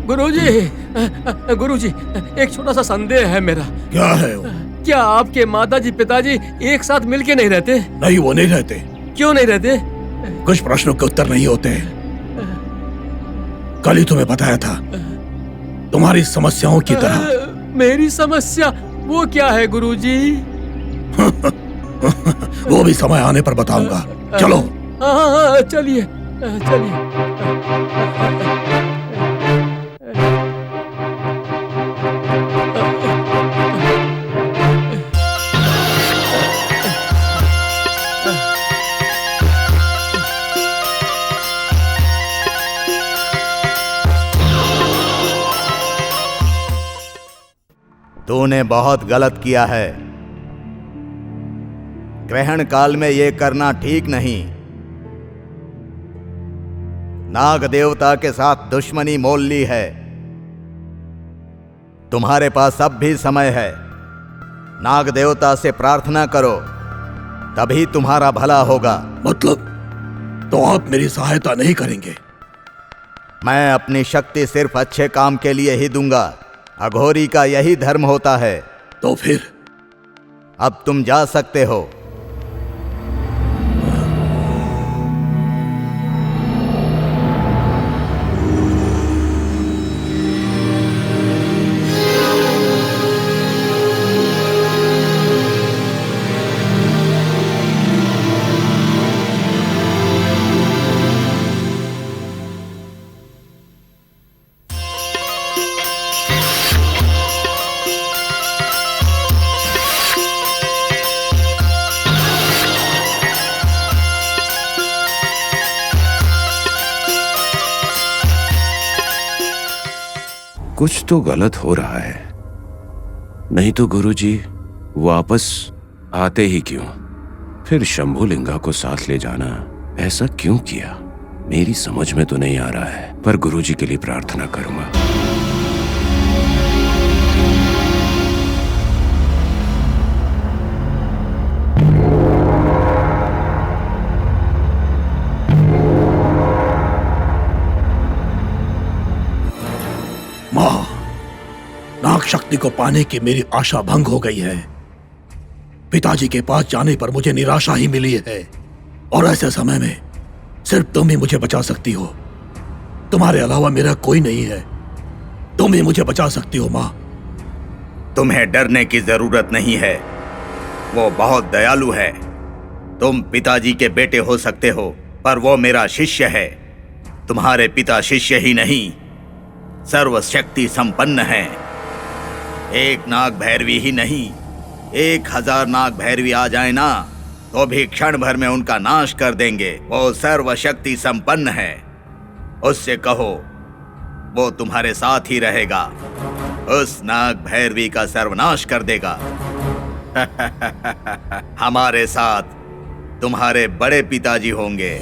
गुरुजी, एक छोटा सा संदेह है मेरा। क्या है वो? क्या आपके माताजी पिताजी एक साथ मिलके नहीं रहते? नहीं, वो नहीं रहते। क्यों नहीं रहते? कुछ प्रश्नों के उत्तर नहीं होते। कल ही तुम्हें बताया था, तुम्हारी समस्याओं की तरह। मेरी समस्या वो क्या है गुरुजी? वो भी समय आने पर बताऊंगा। चलो। हाँ, चलिए चलिए। तूने बहुत गलत किया है। ग्रहण काल में ये करना ठीक नहीं। नाग देवता के साथ दुश्मनी मोल ली है। तुम्हारे पास अब भी समय है। नाग देवता से प्रार्थना करो, तभी तुम्हारा भला होगा। मतलब तो आप मेरी सहायता नहीं करेंगे? मैं अपनी शक्ति सिर्फ अच्छे काम के लिए ही दूंगा। अघोरी का यही धर्म होता है। तो फिर अब तुम जा सकते हो। कुछ तो गलत हो रहा है। नहीं तो गुरुजी वापस आते ही क्यों? फिर शंभुलिंगा को साथ ले जाना ऐसा क्यों किया? मेरी समझ में तो नहीं आ रहा है, पर गुरुजी के लिए प्रार्थना करूंगा। माँ, नाग शक्ति को पाने की मेरी आशा भंग हो गई है। पिताजी के पास जाने पर मुझे निराशा ही मिली है, और ऐसे समय में सिर्फ तुम ही मुझे बचा सकती हो। तुम्हारे अलावा मेरा कोई नहीं है। तुम ही मुझे बचा सकती हो माँ। तुम्हें डरने की जरूरत नहीं है। वो बहुत दयालु है। तुम पिताजी के बेटे हो सकते हो, पर वो मेरा शिष्य है। तुम्हारे पिता शिष्य ही नहीं, सर्वशक्ति संपन्न है। एक नाग भैरवी ही नहीं, 1000 नाग भैरवी आ जाए ना, तो भी क्षण भर में उनका नाश कर देंगे। वो सर्वशक्ति संपन्न है। उससे कहो वो तुम्हारे साथ ही रहेगा। उस नाग भैरवी का सर्वनाश कर देगा। हमारे साथ तुम्हारे बड़े पिताजी होंगे।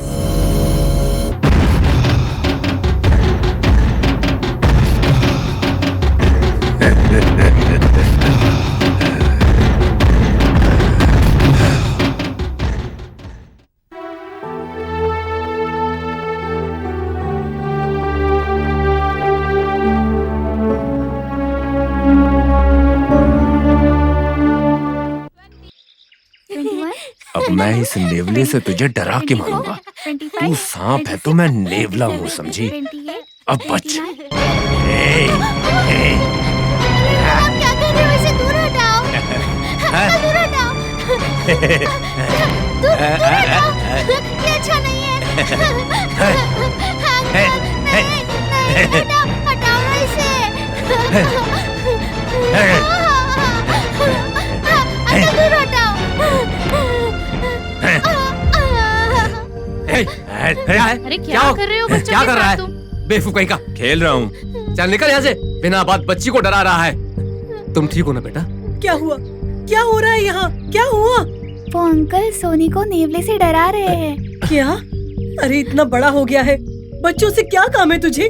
अब मैं इस नेवले से तुझे डरा के मारूंगा। तू सांप है तो मैं नेवला हूँ, समझी? अब बच। आप क्या कर रहे हो? इसे दूर हटाओ। दूर हटाओ। दूर हटाओ। ये अच्छा नहीं है। नहीं, हटाओ ना इसे। दूर हटाओ। अरे क्या कर रहे हो? क्या कर रहा है? बेवकूफ का खेल रहा हूँ। चल निकल यहाँ से। बिना बात बच्ची को डरा रहा है। तुम ठीक हो ना बेटा? क्या हुआ? क्या हो रहा है यहाँ? क्या हुआ? वो अंकल सोनी को नेवले से डरा रहे हैं। क्या? अरे इतना बड़ा हो गया है, बच्चों से क्या काम है तुझे?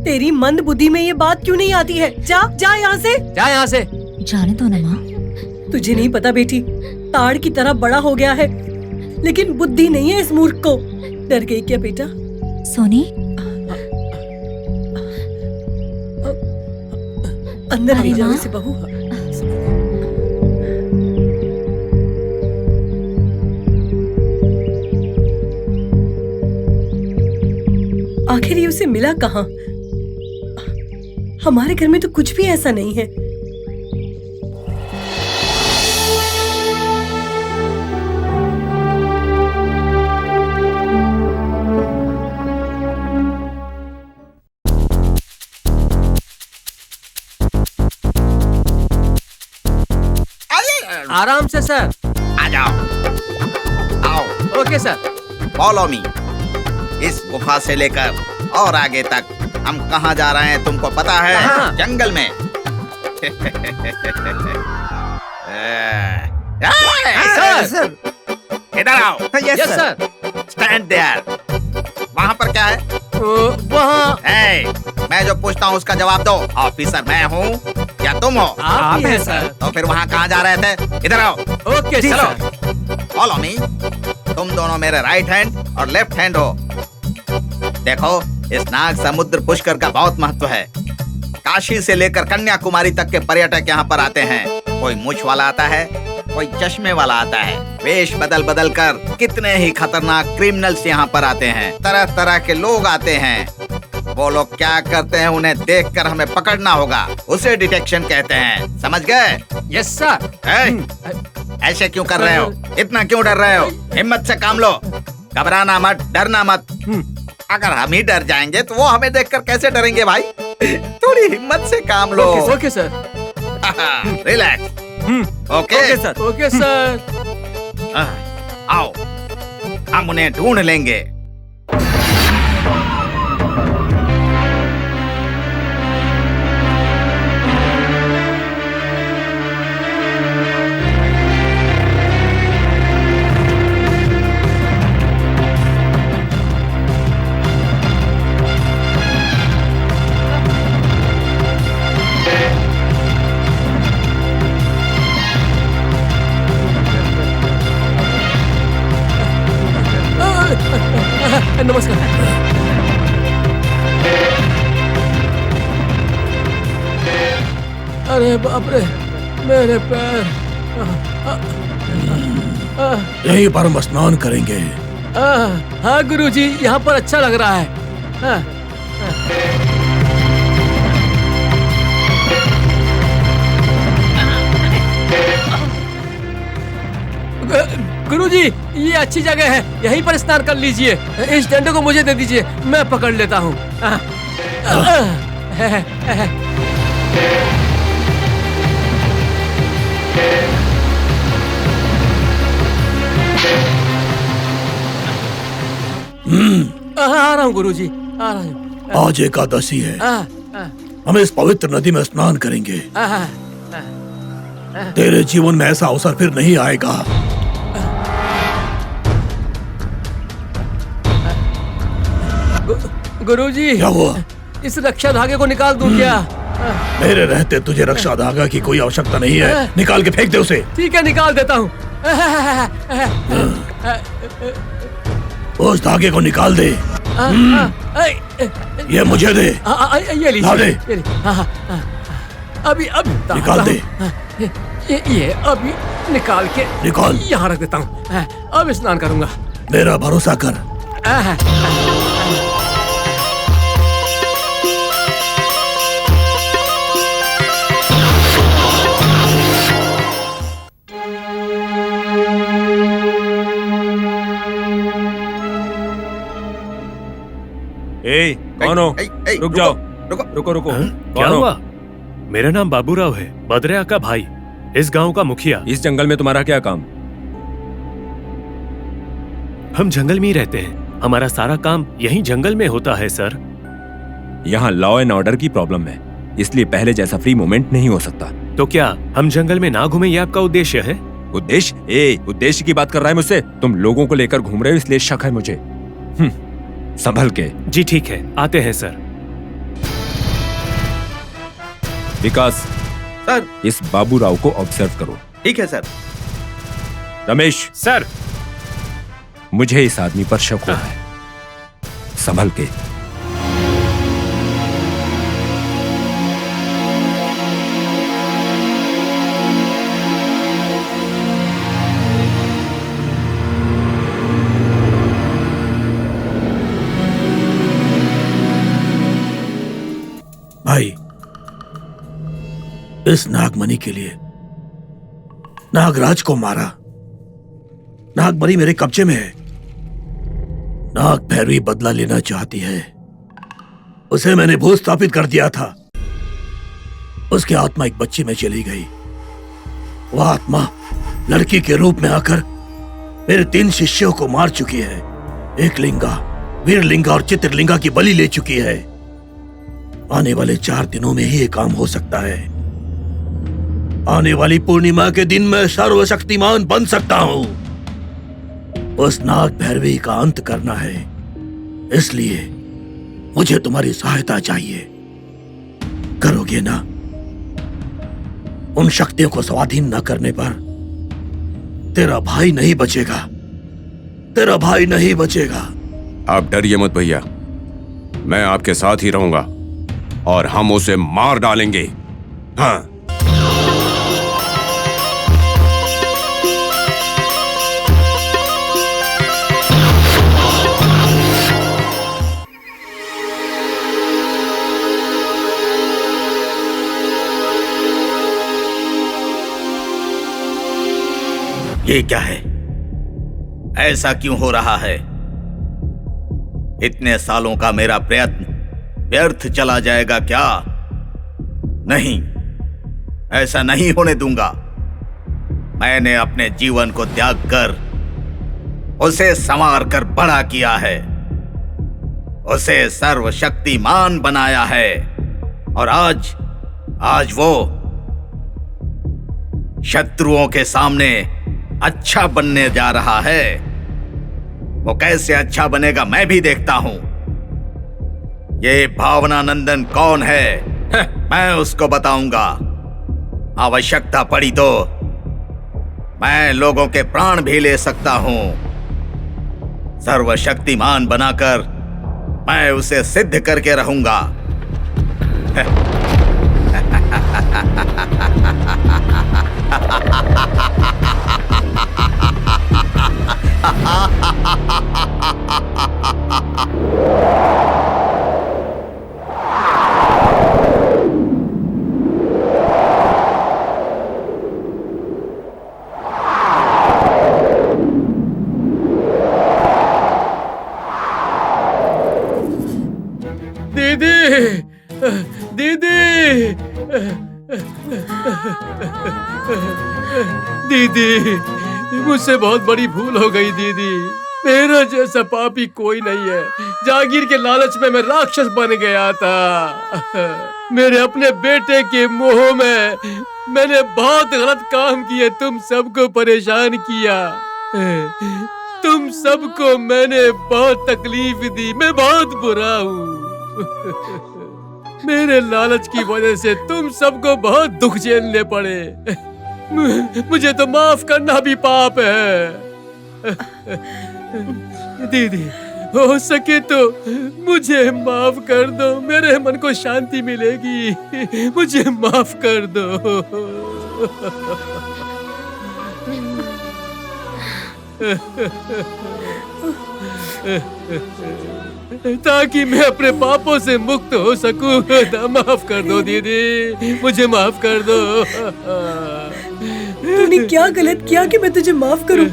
तेरी मंद बुद्धि में ये बात क्यों नहीं आती है? जा जा यहाँ से। जा यहाँ से। जाने दो ना माँ। तुझे नहीं पता बेटी, ताड़ की तरह बड़ा हो गया है, लेकिन बुद्धि नहीं है इस मूर्ख को। डर गई क्या बेटा? सोनी, अंदर अरे ले जाओ माँ। इसे बहू। आखिर ये उसे मिला कहाँ? हमारे घर में तो कुछ भी ऐसा नहीं है। आराम से सर। आ जाओ, आओ, ओके सर। Follow me. इस गुफा से लेकर और आगे तक हम कहाँ जा रहे हैं तुमको पता है? कहाँ? जंगल में। सर। इधर आओ। Yes sir. Stand there. वहाँ पर क्या है? वहाँ मैं जो पूछता हूँ उसका जवाब दो। ऑफिसर मैं हूँ या तुम हो? आप ही हैं सर। तो फिर वहाँ कहाँ जा रहे थे? इधर आओ। ओके चलो, सर। Follow me. तुम दोनों मेरे राइट हैंड और लेफ्ट हैंड हो। देखो, इस नाग समुद्र पुष्कर का बहुत महत्व है। काशी से लेकर कन्याकुमारी तक के पर्यटक यहाँ पर आते हैं। कोई मूछ वाला आता है, कोई चश्मे वाला आता है। वेश बदल बदल कर कितने ही खतरनाक क्रिमिनल्स यहाँ पर आते हैं। तरह तरह के लोग आते हैं। वो लोग क्या करते हैं उन्हें देखकर हमें पकड़ना होगा। उसे डिटेक्शन कहते हैं। समझ गए? Yes sir. ऐसे क्यों कर रहे हो? इतना क्यों डर रहे हो? हिम्मत से काम लो। घबराना मत, डरना मत। अगर हम ही डर जाएंगे तो वो हमें देखकर कैसे डरेंगे भाई? थोड़ी हिम्मत से काम लो। Okay sir. Relax. Okay sir. Okay sir. आओ, हम उन्हें ढूंढ लेंगे। नमस्कार। अरे बाप रे, मेरे पैर। यहीं पर हम स्नान करेंगे। हाँ गुरुजी, यहाँ पर अच्छा लग रहा है। गुरुजी, ये अच्छी जगह है, यहीं पर स्नान कर लीजिए। इस डंडे को मुझे दे दीजिए, मैं पकड़ लेता हूँ। आ रहा हूँ गुरुजी, आ रहा हूँ। आज एकादशी है, हम इस पवित्र नदी में स्नान करेंगे। तेरे जीवन में ऐसा अवसर फिर नहीं आएगा। गुरुजी, क्या हुआ? इस रक्षा धागे को निकाल दूं क्या? मेरे रहते तुझे रक्षा धागा की कोई आवश्यकता नहीं है। निकाल के फेंक दे उसे। ठीक है, निकाल देता हूँ। उस धागे को निकाल दे। ये मुझे दे। ये लीजिए। ला दे। ये लीजिए। अभी निकाल दे। ये अभी निकाल के निकाल। यहाँ रख देता हूँ। अब स्नान करूंगा। मेरा भरोसा कर। कौन हो? रुक जाओ। रुको। क्या हुआ? मेरा नाम बाबूराव है, बद्रिया का भाई, इस गांव का मुखिया। इस जंगल में तुम्हारा क्या काम? हम जंगल में ही रहते हैं, हमारा सारा काम यहीं जंगल में होता है सर। यहाँ लॉ एंड ऑर्डर की प्रॉब्लम है, इसलिए पहले जैसा फ्री मूवमेंट नहीं हो सकता। तो क्या हम जंगल में ना घूमे, ये आपका उद्देश्य है? उद्देश्य? उद्देश्य की बात कर रहा है मुझसे? तुम लोगों को लेकर घूम रहे हो इसलिए शक है मुझे। संभल के। जी ठीक है, आते हैं सर। विकास सर। इस बाबूराव को ऑब्जर्व करो। ठीक है सर। रमेश सर। मुझे इस आदमी पर शक हो रहा है। संभल के। भाई, इस नागमणि के लिए नागराज को मारा। नागमणि मेरे कब्जे में है। नाग भैरवी बदला लेना चाहती है। उसे मैंने भूस्थापित कर दिया था। उसकी आत्मा एक बच्ची में चली गई। वह आत्मा लड़की के रूप में आकर मेरे 3 शिष्यों को मार चुकी है। एक लिंगा, वीरलिंगा और चित्रलिंगा की बलि ले चुकी है। आने वाले 4 दिनों में ही ये काम हो सकता है। आने वाली पूर्णिमा के दिन मैं सर्वशक्तिमान बन सकता हूं। उस नाग भैरवी का अंत करना है, इसलिए मुझे तुम्हारी सहायता चाहिए। करोगे ना? उन शक्तियों को स्वाधीन न करने पर तेरा भाई नहीं बचेगा। तेरा भाई नहीं बचेगा। आप डरिए मत भैया, मैं आपके साथ ही रहूंगा और हम उसे मार डालेंगे। हाँ। ये क्या है? ऐसा क्यों हो रहा है? इतने सालों का मेरा प्रयत्न व्यर्थ चला जाएगा क्या? नहीं, ऐसा नहीं होने दूंगा। मैंने अपने जीवन को त्याग कर उसे संवार कर बड़ा किया है, उसे सर्वशक्तिमान बनाया है, और आज वो शत्रुओं के सामने अच्छा बनने जा रहा है। वो कैसे अच्छा बनेगा मैं भी देखता हूं। ये भावनानंदन कौन है? मैं उसको बताऊंगा। आवश्यकता पड़ी तो मैं लोगों के प्राण भी ले सकता हूं। सर्वशक्तिमान बनाकर मैं उसे सिद्ध करके रहूंगा। दीदी, मुझसे बहुत बड़ी भूल हो गई दीदी। मेरा जैसा पापी कोई नहीं है। जागीर के लालच में मैं राक्षस बन गया था। मेरे अपने बेटे के मोह में मैंने बहुत गलत काम किए, तुम सबको परेशान किया। तुम सबको मैंने बहुत तकलीफ दी। मैं बहुत बुरा हूँ। मेरे लालच की वजह से तुम सबको बहुत दुख झेलने पड़े। मुझे तो माफ करना भी पाप है। दीदी, हो सके तो मुझे माफ कर दो। मेरे मन को शांति मिलेगी। मुझे माफ कर दो। ताकि मैं अपने पापों से मुक्त हो सकूं। माफ कर दो दीदी, मुझे माफ कर दो। तूने क्या गलत किया कि मैं तुझे माफ करूं?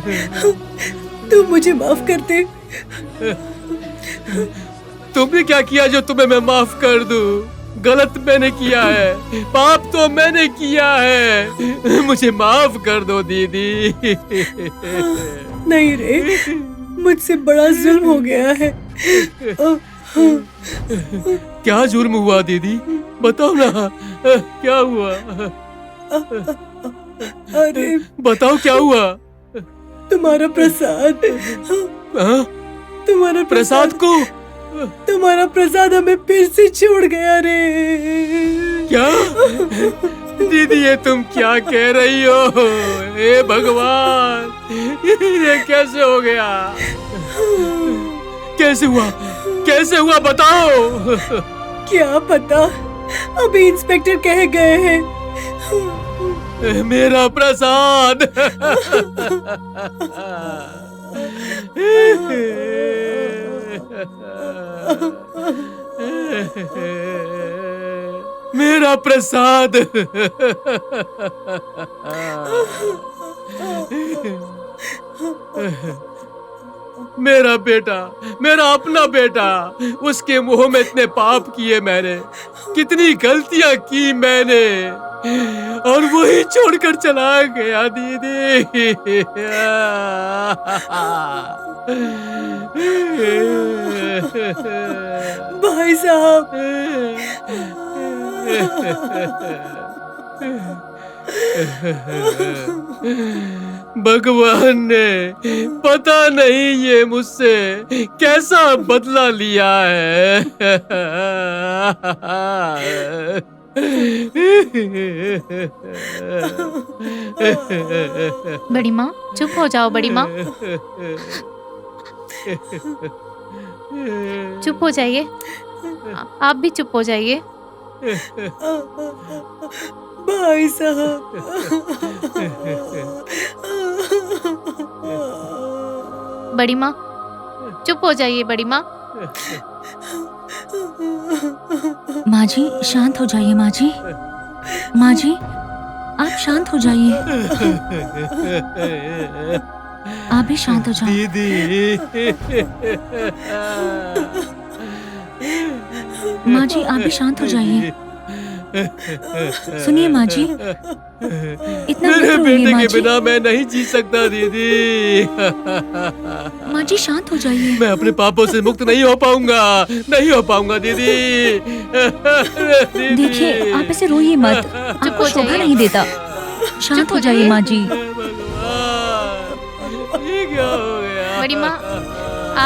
तू मुझे माफ कर दे। तुमने क्या किया जो तुम्हें मैं माफ कर दूं? गलत मैंने किया है, पाप तो मैंने किया है। मुझे माफ कर दो दीदी। नहीं रे, मुझसे बड़ा जुल्म हो गया है। क्या जुल्म हुआ दीदी? बताओ ना, क्या हुआ? अरे बताओ क्या हुआ? तुम्हारा प्रसाद। तुम्हारा प्रसाद को? तुम्हारा प्रसाद हमें फिर से छोड़ गया रे। क्या दीदी, ये तुम क्या कह रही हो? हे भगवान, ये कैसे हो गया? कैसे हुआ? कैसे हुआ बताओ। क्या पता, अभी इंस्पेक्टर कह गए हैं। मेरा प्रसाद। मेरा प्रसाद। मेरा बेटा, मेरा अपना बेटा, उसके मुंह में इतने पाप किए मैंने, कितनी गलतियां की मैंने, और वही छोड़कर चला गया दीदी। भाई साहब, भगवान ने पता नहीं ये मुझसे कैसा बदला लिया है। बड़ी माँ चुप हो जाओ, बड़ी माँ चुप हो जाइए, आप भी चुप हो जाइए। भाई साहब, बड़ी माँ चुप हो जाइए, बड़ी माँ। माँ जी शांत हो जाइए, माँ जी। माँ जी आप शांत हो जाइए, आप भी शांत हो जाओ। दीदी, माँ जी आप भी शांत हो जाइए। सुनिए माँ जी, इतना मत मेरे रोइए बेटे माँ के जी। बिना मैं नहीं जी सकता दीदी। माँ जी शांत हो जाइए। मैं अपने पापों से मुक्त नहीं हो पाऊंगा, नहीं हो पाऊंगा दीदी। दीदी। देखिए आप ऐसे रोइए मत, चुप आपको हो शोभा जाइए। नहीं देता। शांत हो जाइए माँ जी। भगवान, ये क्या हो गया? बड़ी माँ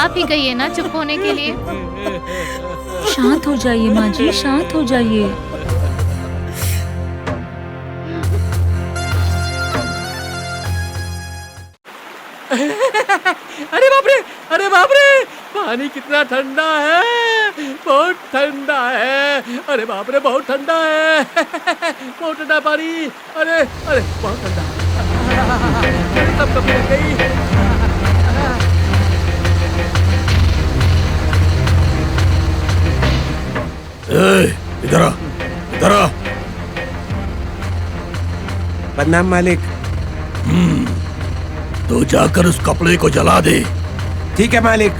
आप ही कहिए ना चुप होने के लिए। शांत हो जाइए माँ जी, शांत हो जाइए। अरे बाप रे, अरे बाप रे, पानी कितना ठंडा है, बहुत ठंडा है। अरे बाप रे, बहुत ठंडा है। बहुत ठंडा पानी। अरे अरे बहुत ठंडा। तब कब लग गई। इधर आ, इधर आ। प्रणाम मालिक। तू जाकर उस कपड़े को जला दे। ठीक है मालिक।